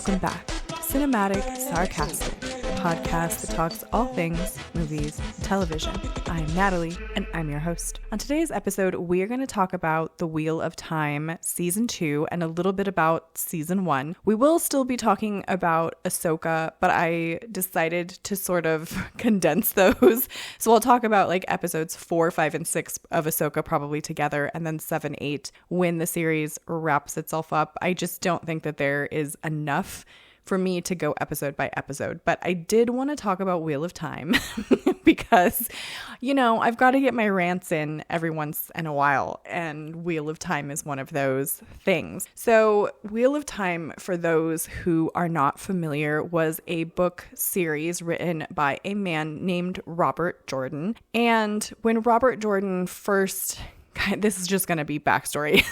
Welcome back to Cinematic Sarcastic, a podcast that talks all things movies and television. I'm Natalie, and I'm your host. On today's episode, we are going to talk about The Wheel of Time Season 2 and a little bit about Season 1. We will still be talking about Ahsoka, but I decided to sort of condense those. So I'll talk about like episodes 4, 5, and 6 of Ahsoka probably together, and then 7, 8 when the series wraps itself up. I just don't think that there is enough for me to go episode by episode, but I did want to talk about Wheel of Time because, you know, I've got to get my rants in every once in a while, and Wheel of Time is one of those things. So Wheel of Time, for those who are not familiar, was a book series written by a man named Robert Jordan. And when Robert Jordan first, this is just going to be backstory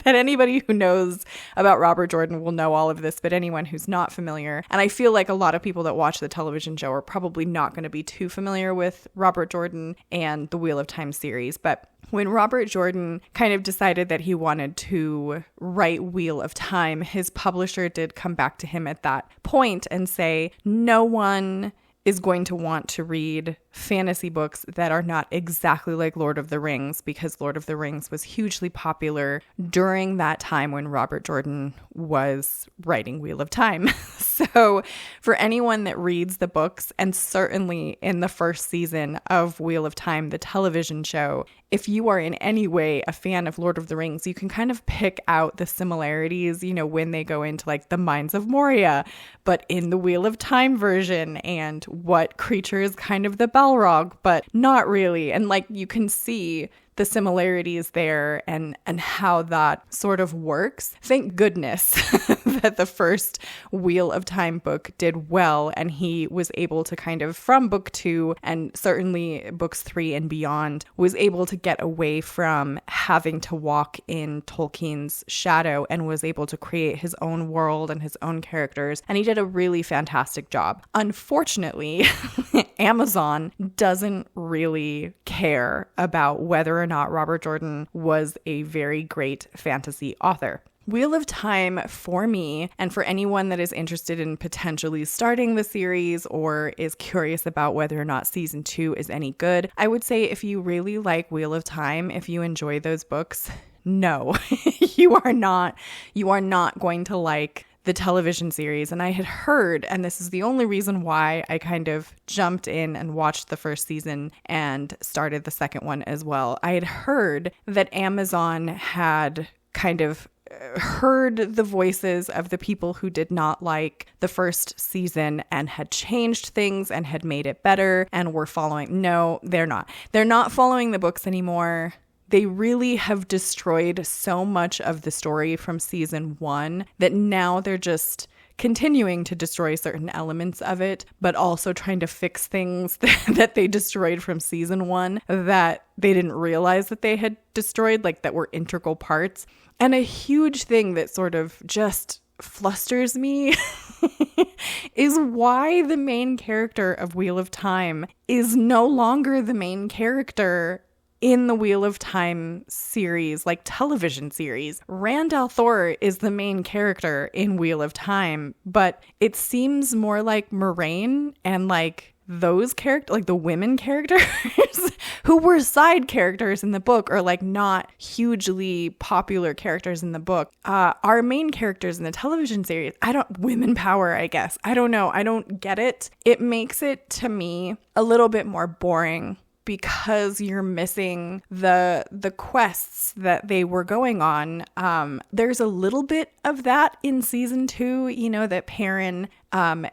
that anybody who knows about Robert Jordan will know all of this, but anyone who's not familiar, and I feel like a lot of people that watch the television show are probably not going to be too familiar with Robert Jordan and the Wheel of Time series, but when Robert Jordan kind of decided that he wanted to write Wheel of Time, his publisher did come back to him at that point and say, no one is going to want to read fantasy books that are not exactly like Lord of the Rings, because Lord of the Rings was hugely popular during that time when Robert Jordan was writing Wheel of Time. So for anyone that reads the books, and certainly in the first season of Wheel of Time, the television show, if you are in any way a fan of Lord of the Rings, you can kind of pick out the similarities, you know, when they go into like the Mines of Moria, but in the Wheel of Time version, and what creature is kind of the Balrog, but not really. And like you can see the similarities there and how that sort of works. Thank goodness that the first Wheel of Time book did well, and he was able to kind of, from book 2 and certainly books 3 and beyond, was able to get away from having to walk in Tolkien's shadow and was able to create his own world and his own characters. And he did a really fantastic job. Unfortunately, Amazon doesn't really care about whether or not Robert Jordan was a very great fantasy author. Wheel of Time, for me, and for anyone that is interested in potentially starting the series or is curious about whether or not season 2 is any good, I would say if you really like Wheel of Time, if you enjoy those books, no, you are not going to like the television series. And I had heard, and this is the only reason why I kind of jumped in and watched the first season and started the second one as well. I had heard that Amazon had kind of heard the voices of the people who did not like the first season and had changed things and had made it better and were following. No, they're not. They're not following the books anymore. They really have destroyed so much of the story from season 1 that now they're just continuing to destroy certain elements of it, but also trying to fix things that they destroyed from season 1 that they didn't realize that they had destroyed, like that were integral parts. And a huge thing that sort of just flusters me is why the main character of Wheel of Time is no longer the main character in the Wheel of Time series, like television series. Rand al'Thor is the main character in Wheel of Time, but it seems more like Moraine and like those characters, like the women characters who were side characters in the book or like not hugely popular characters in the book, are main characters in the television series. Women power, I guess. I don't know. I don't get it. It makes it, to me, a little bit more boring, because you're missing the quests that they were going on. There's a little bit of that in season 2, you know, that Perrin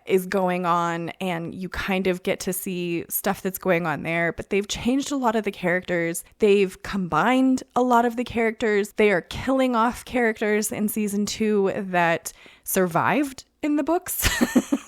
is going on, and you kind of get to see stuff that's going on there, but they've changed a lot of the characters. They've combined a lot of the characters. They are killing off characters in season 2 that survived in the books.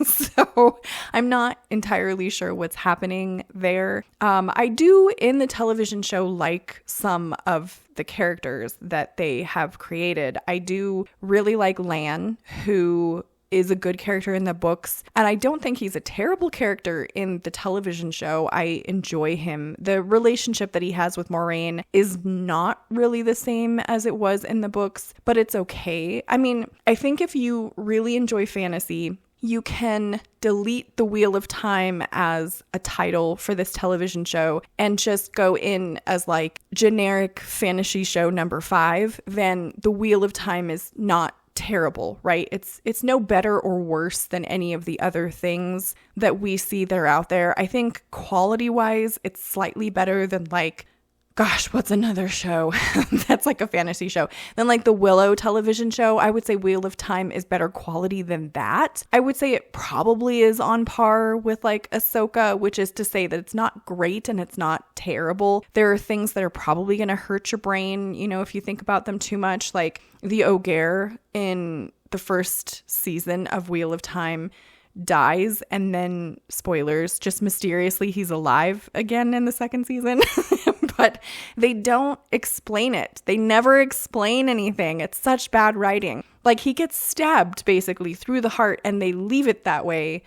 So I'm not entirely sure what's happening there. I do, in the television show, like some of the characters that they have created. I do really like Lan, who is a good character in the books, and I don't think he's a terrible character in the television show. I enjoy him. The relationship that he has with Moraine is not really the same as it was in the books, but it's okay. I mean, I think if you really enjoy fantasy, you can delete the Wheel of Time as a title for this television show and just go in as like generic fantasy show number 5, then the Wheel of Time is not terrible, right? It's no better or worse than any of the other things that we see that are out there. I think quality-wise, it's slightly better than like, gosh, what's another show that's like a fantasy show? Then like the Willow television show, I would say Wheel of Time is better quality than that. I would say it probably is on par with like Ahsoka, which is to say that it's not great and it's not terrible. There are things that are probably going to hurt your brain, you know, if you think about them too much, like the Ogier in the first season of Wheel of Time dies, and then spoilers, just mysteriously he's alive again in the second season. But they don't explain it. They never explain anything. It's such bad writing. Like, he gets stabbed basically through the heart, and they leave it that way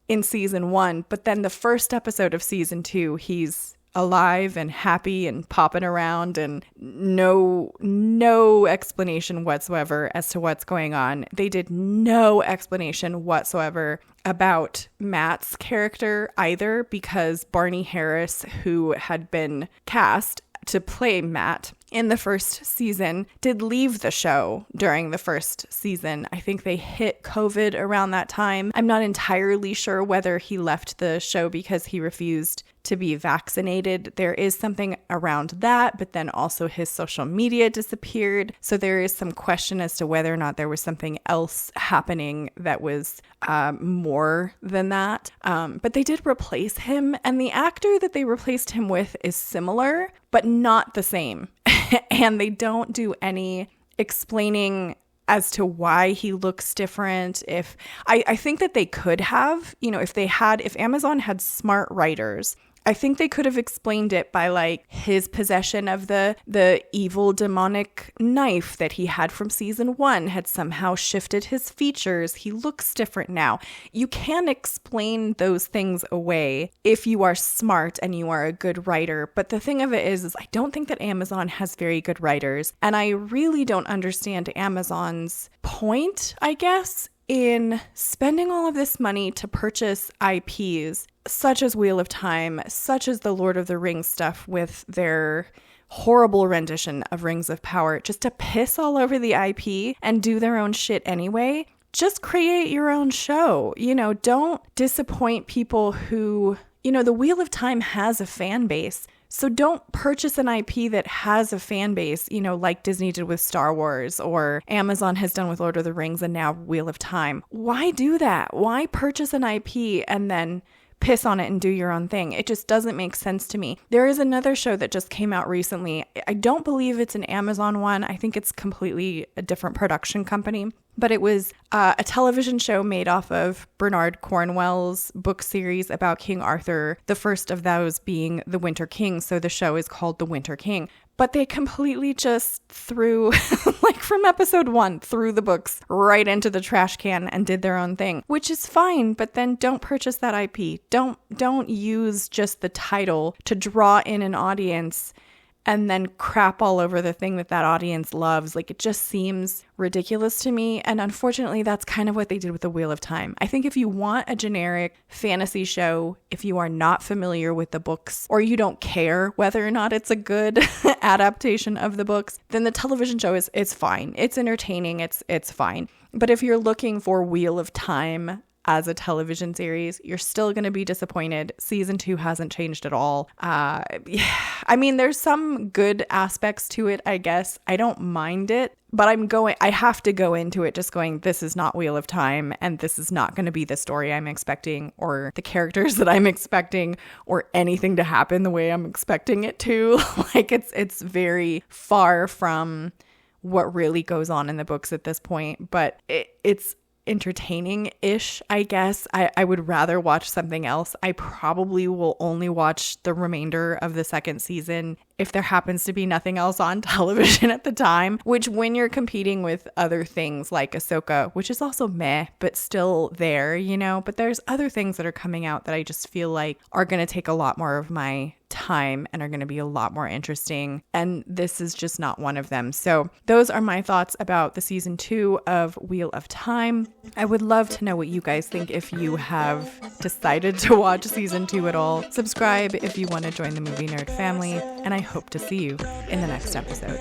in season 1. But then the first episode of season 2, he's alive and happy and popping around, and no explanation whatsoever as to what's going on. They did no explanation whatsoever about Matt's character either, because Barney Harris, who had been cast to play Matt in the first season, did leave the show during the first season. I think they hit COVID around that time. I'm not entirely sure whether he left the show because he refused to be vaccinated. There is something around that, but then also his social media disappeared. So there is some question as to whether or not there was something else happening that was more than that. But they did replace him, and the actor that they replaced him with is similar, but not the same. And they don't do any explaining as to why he looks different. If I think that they could have, you know, if Amazon had smart writers, I think they could have explained it by like his possession of the evil demonic knife that he had from season 1 had somehow shifted his features. He looks different now. You can explain those things away if you are smart and you are a good writer. But the thing of it is I don't think that Amazon has very good writers. And I really don't understand Amazon's point, I guess, in spending all of this money to purchase IPs such as Wheel of Time, such as the Lord of the Rings stuff with their horrible rendition of Rings of Power, just to piss all over the IP and do their own shit anyway. Just create your own show. You know, don't disappoint people who, you know, the Wheel of Time has a fan base. So don't purchase an IP that has a fan base, you know, like Disney did with Star Wars or Amazon has done with Lord of the Rings and now Wheel of Time. Why do that? Why purchase an IP and then piss on it and do your own thing? It just doesn't make sense to me. There is another show that just came out recently. I don't believe it's an Amazon one. I think it's completely a different production company. But it was a television show made off of Bernard Cornwell's book series about King Arthur, the first of those being The Winter King. So the show is called The Winter King. But they completely just threw, like from episode 1, threw the books right into the trash can and did their own thing, which is fine. But then don't purchase that IP. Don't use just the title to draw in an audience and then crap all over the thing that audience loves. Like, it just seems ridiculous to me. And unfortunately, that's kind of what they did with The Wheel of Time. I think if you want a generic fantasy show, if you are not familiar with the books or you don't care whether or not it's a good adaptation of the books, then the television show it's fine. It's entertaining. It's fine. But if you're looking for Wheel of Time as a television series, you're still going to be disappointed. Season 2 hasn't changed at all. I mean, there's some good aspects to it, I guess. I don't mind it, but I have to go into it just going, this is not Wheel of Time, and this is not going to be the story I'm expecting, or the characters that I'm expecting, or anything to happen the way I'm expecting it to. Like, it's very far from what really goes on in the books at this point, but it's entertaining-ish, I guess. I would rather watch something else. I probably will only watch the remainder of the second season if there happens to be nothing else on television at the time, which when you're competing with other things like Ahsoka, which is also meh, but still there, you know, but there's other things that are coming out that I just feel like are going to take a lot more of my time and are going to be a lot more interesting. And this is just not one of them. So those are my thoughts about the season 2 of Wheel of Time. I would love to know what you guys think if you have decided to watch season 2 at all. Subscribe if you want to join the Movie Nerd family, and I hope to see you in the next episode.